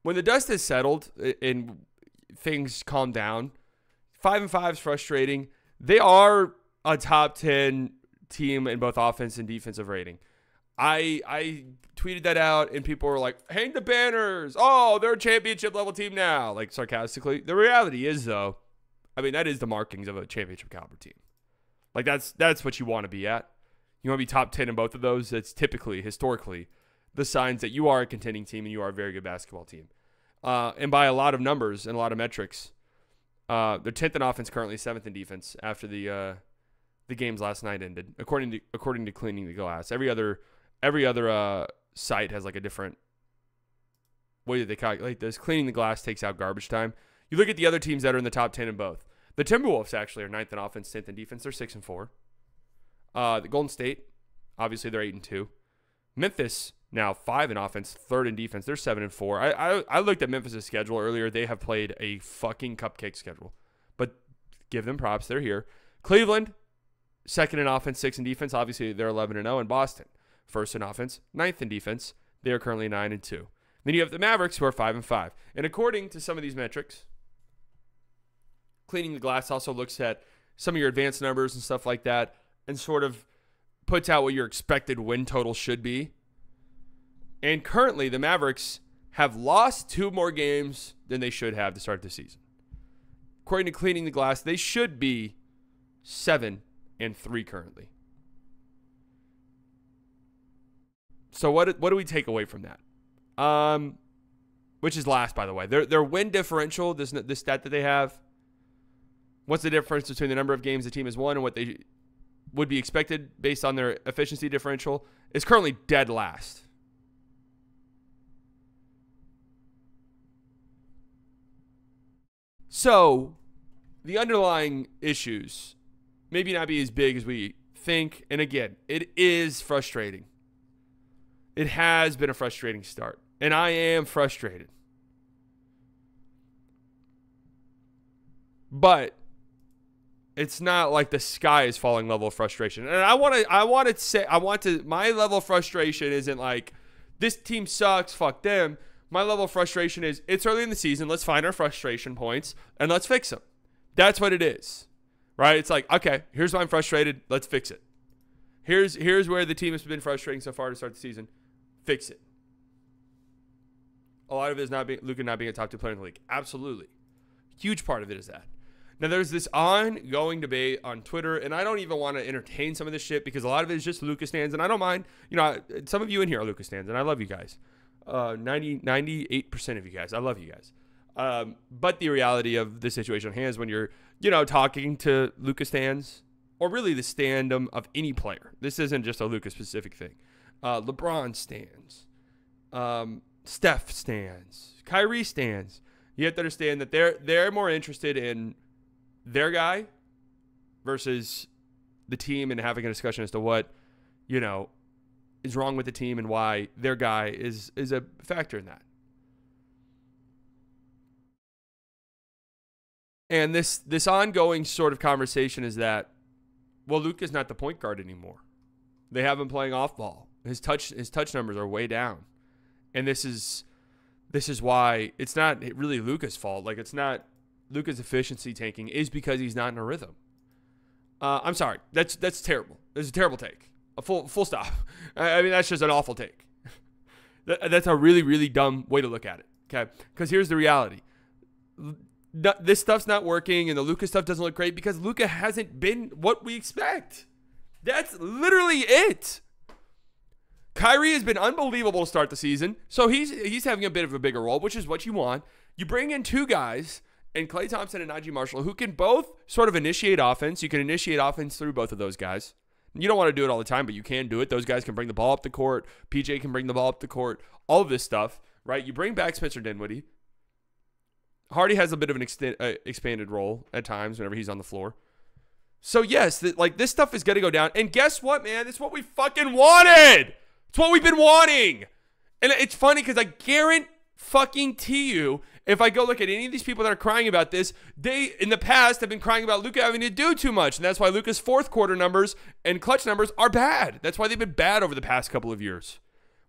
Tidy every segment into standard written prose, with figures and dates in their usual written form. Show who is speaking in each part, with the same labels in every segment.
Speaker 1: when the dust has settled and things calm down, 5-5 is frustrating. They are a top 10 team in both offense and defensive rating. I tweeted that out, and people were like, hang the banners. Oh, they're a championship level team now, like sarcastically. The reality is, though, I mean, that is the markings of a championship caliber team. Like, that's what you want to be at. You want to be top 10 in both of those. That's typically, historically, the signs that you are a contending team and you are a very good basketball team. And by a lot of numbers and a lot of metrics, they're 10th in offense currently, 7th in defense after the games last night ended, according to Cleaning the Glass. Every other site has like a different way that they calculate this. Cleaning the Glass takes out garbage time. You look at the other teams that are in the top 10 in both. The Timberwolves actually are 9th in offense, 10th in defense. They're 6-4. The Golden State, obviously they're 8-2. Memphis now 5 in offense, 3rd in defense. They're 7-4. I looked at Memphis' schedule earlier. They have played a fucking cupcake schedule, but give them props. They're here. Cleveland, 2nd in offense, 6th in defense. Obviously they're 11-0. And Boston, 1st in offense, 9th in defense. They are currently 9-2. Then you have the Mavericks, who are 5-5. And according to some of these metrics, Cleaning the Glass also looks at some of your advanced numbers and stuff like that and sort of puts out what your expected win total should be. And currently, the Mavericks have lost 2 more games than they should have to start the season. According to Cleaning the Glass, they should be 7-3 currently. So what do we take away from that? Which is last, by the way. Their win differential, this stat that they have, what's the difference between the number of games the team has won and what they would be expected based on their efficiency differential, is currently dead last. So the underlying issues maybe not be as big as we think. And again, it is frustrating. It has been a frustrating start. And I am frustrated. But it's not like the sky is falling level of frustration. And my level of frustration isn't like, this team sucks, fuck them. My level of frustration is, it's early in the season, let's find our frustration points and let's fix them. That's what it is, right? It's like, okay, here's why I'm frustrated, let's fix it. Here's where the team has been frustrating so far to start the season. Fix it. A lot of it is Luka not being a top 2 player in the league. Absolutely. Huge part of it is that. Now, there's this ongoing debate on Twitter, and I don't even want to entertain some of this shit because a lot of it is just Luka stands, and I don't mind. You know, some of you in here are Luka stands, and I love you guys. 98% of you guys. I love you guys. But the reality of the situation on hand is when you're, talking to Luka stands, or really the standum of any player. This isn't just a Luka specific thing. LeBron stands. Steph stands. Kyrie stands. You have to understand that they're more interested in their guy versus the team and having a discussion as to what, is wrong with the team and why their guy is a factor in that. And this ongoing sort of conversation is that, well, Luka's not the point guard anymore. They have him playing off ball. His touch numbers are way down. And this is why it's not really Luka's fault. Like, it's not Luka's efficiency tanking is because he's not in a rhythm. I'm sorry. That's terrible. That's a terrible take. A full stop. I mean, that's just an awful take. That's a really, really dumb way to look at it. Okay? Because here's the reality. This stuff's not working and the Luka stuff doesn't look great because Luka hasn't been what we expect. That's literally it. Kyrie has been unbelievable to start the season, so he's having a bit of a bigger role, which is what you want. You bring in 2 guys, and Klay Thompson and Najee Marshall, who can both sort of initiate offense. You can initiate offense through both of those guys. You don't want to do it all the time, but you can do it. Those guys can bring the ball up the court. PJ can bring the ball up the court. All of this stuff, right? You bring back Spencer Dinwiddie. Hardy has a bit of an expanded role at times whenever he's on the floor. So, yes, this stuff is going to go down. And guess what, man? It's what we fucking wanted. It's what we've been wanting. And it's funny because I guarantee you, if I go look at any of these people that are crying about this, they, in the past, have been crying about Luka having to do too much. And that's why Luka's fourth quarter numbers and clutch numbers are bad. That's why they've been bad over the past couple of years.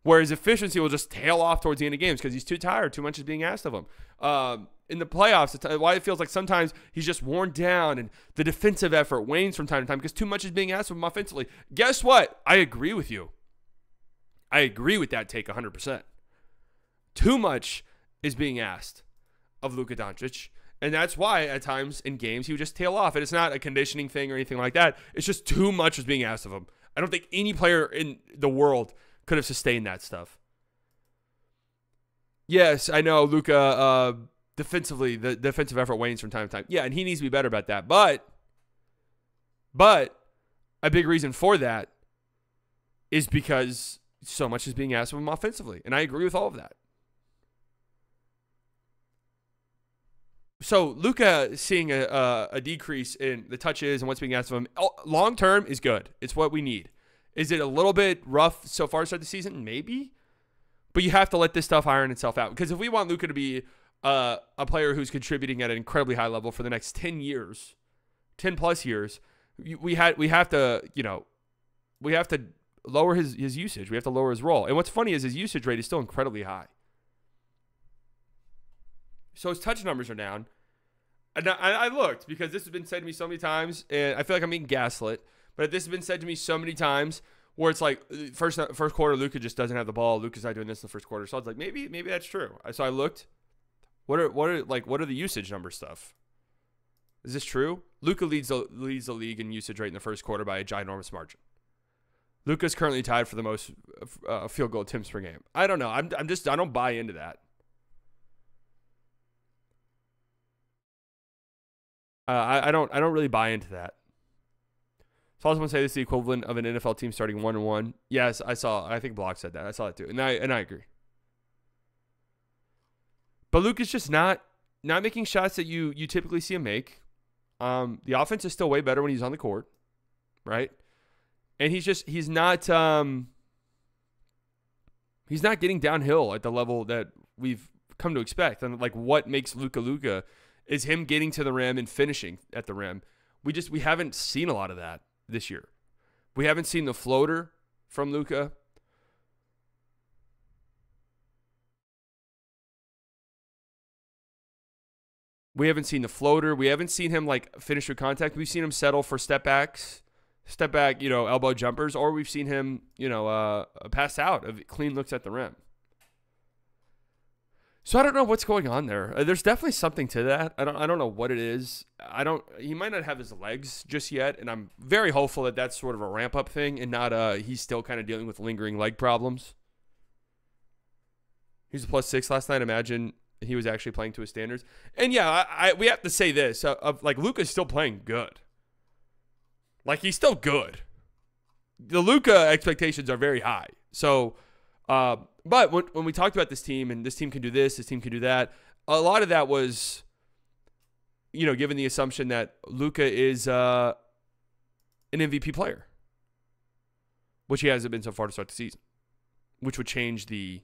Speaker 1: Whereas efficiency will just tail off towards the end of games because he's too tired. Too much is being asked of him. In the playoffs, why it feels like sometimes he's just worn down and the defensive effort wanes from time to time because too much is being asked of him offensively. Guess what? I agree with you. I agree with that take 100%. Too much is being asked of Luka Doncic. And that's why at times in games he would just tail off. And it's not a conditioning thing or anything like that. It's just too much was being asked of him. I don't think any player in the world could have sustained that stuff. Yes, I know Luka defensively, the defensive effort wanes from time to time. Yeah, and he needs to be better about that. But a big reason for that is because so much is being asked of him offensively. And I agree with all of that. So Luka seeing a decrease in the touches and what's being asked of him long term is good. It's what we need. Is it a little bit rough so far to start the season? Maybe. But you have to let this stuff iron itself out. Because if we want Luka to be a player who's contributing at an incredibly high level for the next 10 years, 10 plus years, we have to lower his usage. We have to lower his role. And what's funny is his usage rate is still incredibly high. So his touch numbers are down. And I looked because this has been said to me so many times, and I feel like I'm being gaslit. But this has been said to me so many times where it's like first quarter, Luka just doesn't have the ball. Luka's not doing this in the first quarter. So I was like, maybe that's true. So I looked. What are the usage number stuff? Is this true? Luka leads the league in usage rate in the first quarter by a ginormous margin. Luka's currently tied for the most field goal attempts per game. I don't know. I don't buy into that. I don't really buy into that. So I was going to say this is the equivalent of an NFL team starting 1-1. Yes, I think Block said that. I saw that too. And I agree. But Luka's just not making shots that you typically see him make. The offense is still way better when he's on the court, right? And he's not getting downhill at the level that we've come to expect. And like what makes Luka is him getting to the rim and finishing at the rim. We haven't seen a lot of that this year. We haven't seen the floater from Luka. We haven't seen the floater. We haven't seen him like finish with contact. We've seen him settle for step back, elbow jumpers, or we've seen him, pass out of clean looks at the rim. So I don't know what's going on there. There's definitely something to that. I don't know what it is. He might not have his legs just yet, and I'm very hopeful that that's sort of a ramp up thing and not he's still kind of dealing with lingering leg problems. He was a +6 last night. Imagine he was actually playing to his standards. And yeah, we have to say this: like Luka's still playing good. Like he's still good. The Luka expectations are very high. So. But when we talked about this team and this team can do this team can do that, a lot of that was, given the assumption that Luka is an MVP player, which he hasn't been so far to start the season, which would change the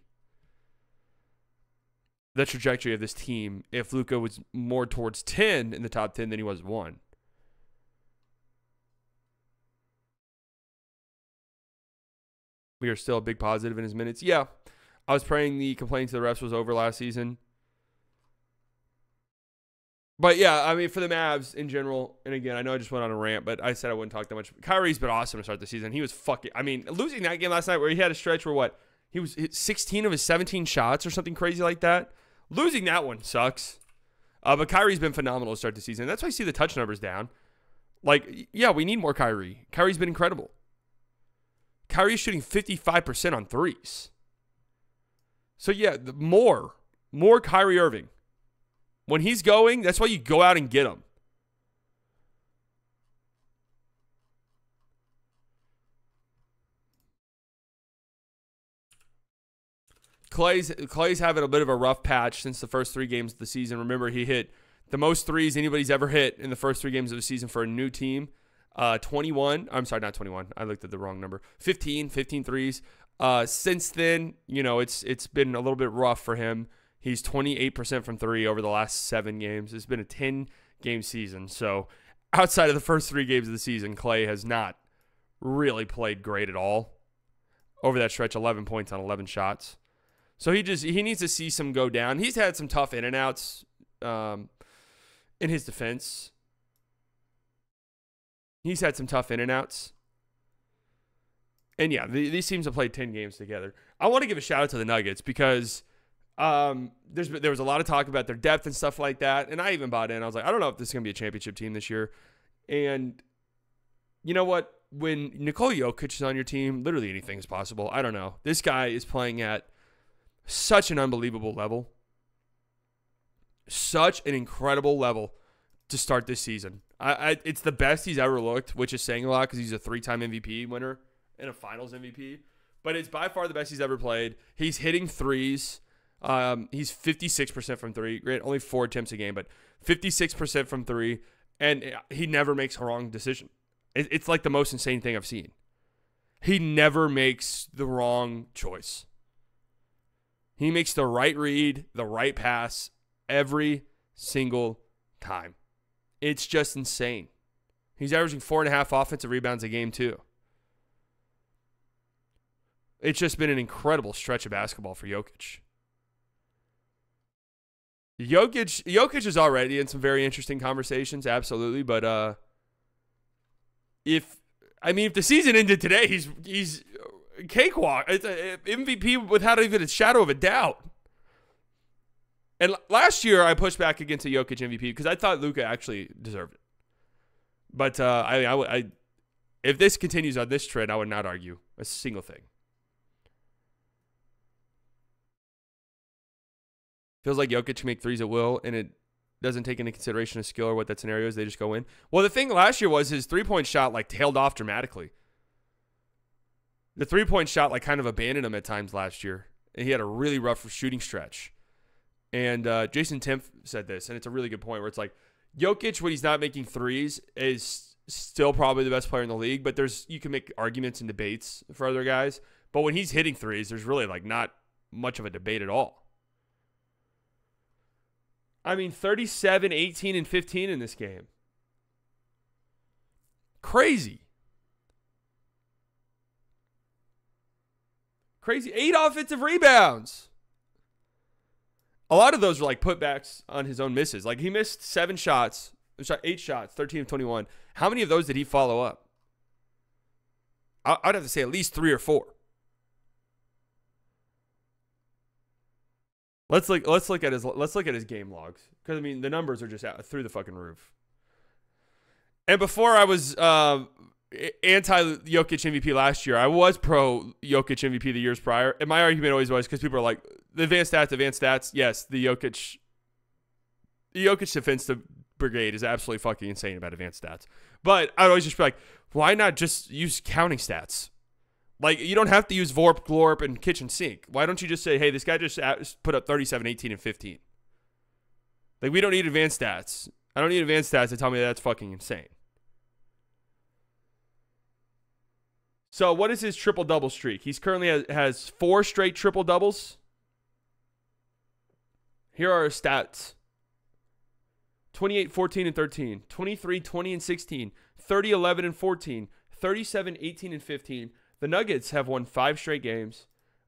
Speaker 1: trajectory of this team if Luka was more towards 10 in the top 10 than he was 1. We are still a big positive in his minutes. Yeah, I was praying the complaining to the refs was over last season. But yeah, I mean, for the Mavs in general, and again, I know I just went on a rant, but I said I wouldn't talk that much. Kyrie's been awesome to start the season. He was losing that game last night where he had a stretch where he was hit 16 of his 17 shots or something crazy like that. Losing that one sucks. But Kyrie's been phenomenal to start the season. That's why you see the touch numbers down. Like, yeah, we need more Kyrie. Kyrie's been incredible. Kyrie's shooting 55% on threes. So, yeah, more Kyrie Irving. When he's going, that's why you go out and get him. Clay's having a bit of a rough patch since the first 3 games of the season. Remember, he hit the most threes anybody's ever hit in the first 3 games of the season for a new team. 21. I'm sorry, not 21. I looked at the wrong number. 15 threes. Since then, it's been a little bit rough for him. He's 28% from 3 over the last 7 games. It's been a 10-game season. So outside of the first 3 games of the season, Clay has not really played great at all. over that stretch, 11 points on 11 shots. So he needs to see some go down. He's had some tough in and outs in his defense. He's had some tough in and outs. And yeah, these teams have played 10 games together. I want to give a shout out to the Nuggets because there was a lot of talk about their depth and stuff like that. And I even bought in. I was like, I don't know if this is going to be a championship team this year. And you know what? When Nikola Jokic is on your team, literally anything is possible. I don't know. This guy is playing at such an unbelievable level. Such an incredible level to start this season. It's the best he's ever looked, which is saying a lot because he's a 3-time MVP winner and a finals MVP. But it's by far the best he's ever played. He's hitting threes. He's 56% from three. Great, only 4 attempts a game, but 56% from three. And he never makes a wrong decision. It's like the most insane thing I've seen. He never makes the wrong choice. He makes the right read, the right pass every single time. It's just insane. He's averaging 4.5 offensive rebounds a game too. It's just been an incredible stretch of basketball for Jokic. Jokic is already in some very interesting conversations, absolutely. But if the season ended today, he's cakewalk. It's a MVP without even a shadow of a doubt. And last year, I pushed back against a Jokic MVP because I thought Luka actually deserved it. But if this continues on this trend, I would not argue a single thing. Feels like Jokic can make threes at will, and it doesn't take into consideration of skill or what that scenario is. They just go in. Well, the thing last year was his three-point shot tailed off dramatically. The three-point shot kind of abandoned him at times last year, and he had a really rough shooting stretch. And Jason Timpf said this, and it's a really good point where it's Jokic, when he's not making threes, is still probably the best player in the league, but you can make arguments and debates for other guys. But when he's hitting threes, there's really not much of a debate at all. 37, 18, and 15 in this game. Crazy. 8 offensive rebounds. A lot of those were putbacks on his own misses. He missed 8 shots, 13 of 21. How many of those did he follow up? I'd have to say at least 3 or 4. Let's look at his game logs because the numbers are just out through the fucking roof. And before I was anti-Jokic MVP last year, I was pro Jokic MVP the years prior, and my argument always was because people are the advanced stats. Yes, the Jokic defensive brigade is absolutely fucking insane about advanced stats. But I'd always just be why not just use counting stats? You don't have to use VORP, GLORP, and kitchen sink. Why don't you just say, hey, this guy just put up 37, 18, and 15? We don't need advanced stats. I don't need advanced stats to tell me that's fucking insane. So what is his triple-double streak? He's currently has 4 straight triple-doubles. Here are his stats. 28, 14, and 13. 23, 20, and 16. 30, 11, and 14. 37, 18, and 15. The Nuggets have won 5 straight games.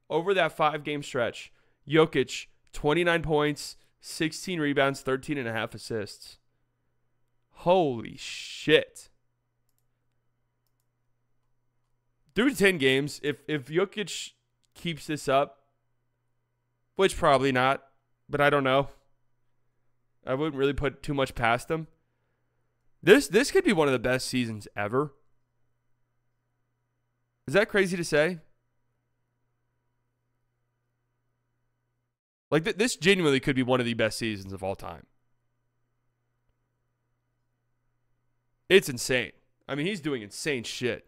Speaker 1: Over that 5-game stretch, Jokic, 29 points, 16 rebounds, 13.5 assists. Holy shit. Through 10 games, if Jokic keeps this up, which probably not, but I don't know. I wouldn't really put too much past him. This could be one of the best seasons ever. Is that crazy to say? This genuinely could be one of the best seasons of all time. It's insane. He's doing insane shit.